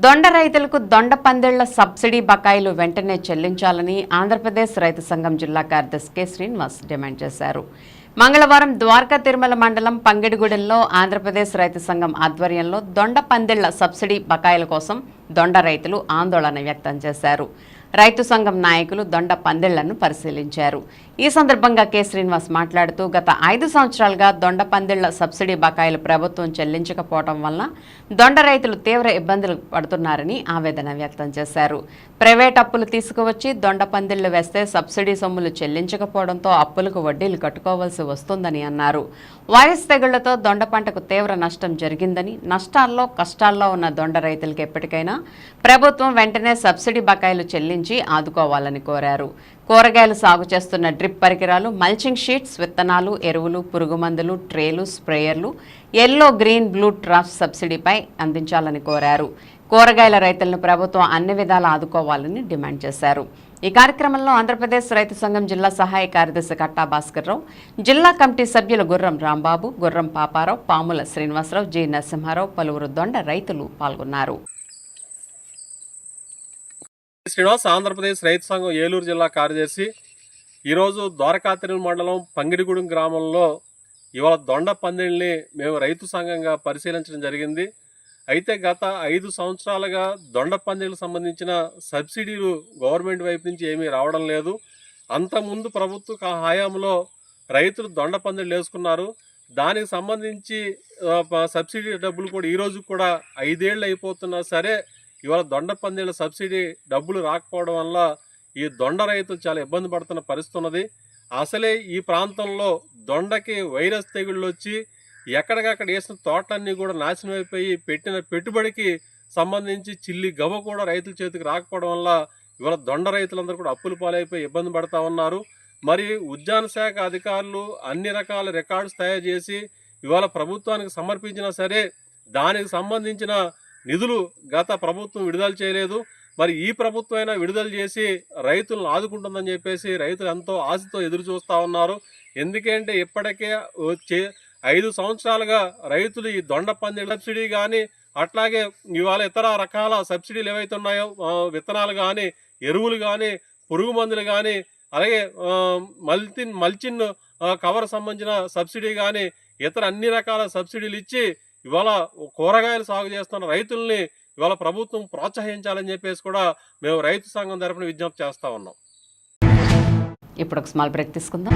దొండ రైతులకు దొండ పందిళ్ల సబ్సిడీ బకాయిలు వెంటనే చెల్లించాలని ఆంధ్రప్రదేశ్ రైతు సంఘం జిల్లా కార్యదర్శి కె శ్రీనివాస్ డిమాండ్ చేశారు. మంగళవారం ద్వారకా తిరుమల మండలం పంగిడిగూడెంలో ఆంధ్రప్రదేశ్ రైతు సంఘం ఆధ్వర్యంలో దొండ పందిళ్ల సబ్సిడీ బకాయిల కోసం దొండ రైతులు ఆందోళన వ్యక్తం చేశారు. రైతు సంఘం నాయకులు దొండ పందిళ్లను పరిశీలించారు. ఈ సందర్భంగా కె శ్రీనివాస్ మాట్లాడుతూ గత 5 సంవత్సరాలుగా దొండ పందిళ్ల సబ్సిడీ బకాయిలు ప్రభుత్వం చెల్లించకపోవడం వల్ల దొండ రైతులు తీవ్ర ఇబ్బందులు పడుతున్నారని ఆవేదన వ్యక్తం చేశారు. ప్రైవేట్ అప్పులు తీసుకువచ్చి దొండ పందిళ్లు వేస్తే సబ్సిడీ సొమ్ములు చెల్లించకపోవడంతో అప్పులకు వడ్డీలు కట్టుకోవాల్సి వస్తుందని అన్నారు. వైరస్ తెగుళ్లతో దొండ పంటకు తీవ్ర నష్టం జరిగిందని, నష్టాల్లో కష్టాల్లో ఉన్న దొండ రైతులకు ఎప్పటికైనా ప్రభుత్వం వెంటనే సబ్సిడీ బకాయిలు చెల్లించి ఆదుకోవాలని కోరారు. కూరగాయలు సాగు చేస్తున్న డ్రిప్ పరికరాలు, మల్చింగ్ షీట్స్, విత్తనాలు, ఎరువులు, పురుగుమందులు, ట్రేలు, స్ప్రేయర్లు, ఎల్లో, గ్రీన్, బ్లూ ట్రాఫ్ సబ్సిడీపై అందించాలని కోరారు. కూరగాయల రైతులను ప్రభుత్వం అన్ని విధాలా ఆదుకోవాలని డిమాండ్ చేశారు. ఈ కార్యక్రమంలో ఆంధ్రప్రదేశ్ రైతు సంఘం జిల్లా సహాయ కార్యదర్శి కట్టా భాస్కర్రావు, జిల్లా కమిటీ సభ్యులు గుర్రం రాంబాబు, గుర్రం పాపారావు, పాముల శ్రీనివాసరావు, జి నరసింహారావు, పలువురు దొండ రైతులు పాల్గొన్నారు. శ్రీనివాస్, ఆంధ్రప్రదేశ్ రైతు సంఘం ఏలూరు జిల్లా కార్యదర్శి. ఈరోజు ద్వారకా తిరుమల మండలం పంగిడిగూడెం గ్రామంలో ఇవాళ దొండ పందిళ్ళని మేము రైతు సంఘంగా పరిశీలించడం జరిగింది. అయితే గత 5 సంవత్సరాలుగా దొండ పందిళ్ళకు సంబంధించిన సబ్సిడీలు గవర్నమెంట్ వైపు నుంచి ఏమీ రావడం లేదు. అంతకుముందు ప్రభుత్వ హయాంలో రైతులు దొండ పందిళ్ళు వేసుకున్నారు. దానికి సంబంధించి సబ్సిడీ డబ్బులు కూడా ఈరోజు కూడా 5 ఏళ్ళు అయిపోతున్నా సరే ఇవాళ దొండ పందిళ్ళ సబ్సిడీ డబ్బులు రాకపోవడం వల్ల ఈ దొండ రైతులు చాలా ఇబ్బంది పడుతున్న పరిస్థితి ఉన్నది. అసలే ఈ ప్రాంతంలో దొండకి వైరస్ తెగుళ్ళు వచ్చి ఎక్కడికక్కడ వేసిన తోటలన్నీ కూడా నాశనం అయిపోయి పెట్టిన పెట్టుబడికి సంబంధించి చిల్లి గవ్వ కూడా రైతుల చేతికి రాకపోవడం వల్ల ఇవాళ దొండ రైతులందరూ కూడా అప్పుల పాలైపోయి ఇబ్బంది పడతా ఉన్నారు. మరి ఉద్యాన శాఖ అధికారులు అన్ని రకాల రికార్డ్స్ తయారు చేసి ఇవాళ ప్రభుత్వానికి సమర్పించినా సరే దానికి సంబంధించిన నిధులు గత ప్రభుత్వం విడుదల చేయలేదు. మరి ఈ ప్రభుత్వం అయినా విడుదల చేసి రైతులను ఆదుకుంటుందని చెప్పేసి రైతులు ఎంతో ఆశతో ఎదురు చూస్తూ ఉన్నారు. ఎందుకంటే ఇప్పటికే 5 సంవత్సరాలుగా రైతులు ఈ దొండ పందిళ్ళ సబ్సిడీ కానీ అట్లాగే ఇవాళ ఇతర రకాల సబ్సిడీలు ఏవైతే ఉన్నాయో విత్తనాలు కానీ, ఎరువులు కానీ, పురుగు మందులు కానీ, అలాగే మల్చిన్ కవర్ సంబంధించిన సబ్సిడీ కానీ ఇతర అన్ని రకాల సబ్సిడీలు ఇచ్చి ఇవాళ కూరగాయలు సాగు చేస్తున్న రైతుల్ని ఇవాళ ప్రభుత్వం ప్రోత్సహించాలని చెప్పేసి కూడా మేము రైతు సంఘం తరపున విజ్ఞప్తి చేస్తా ఉన్నాం. ఇప్పుడు ఒక స్మాల్ బ్రేక్ తీసుకుందాం.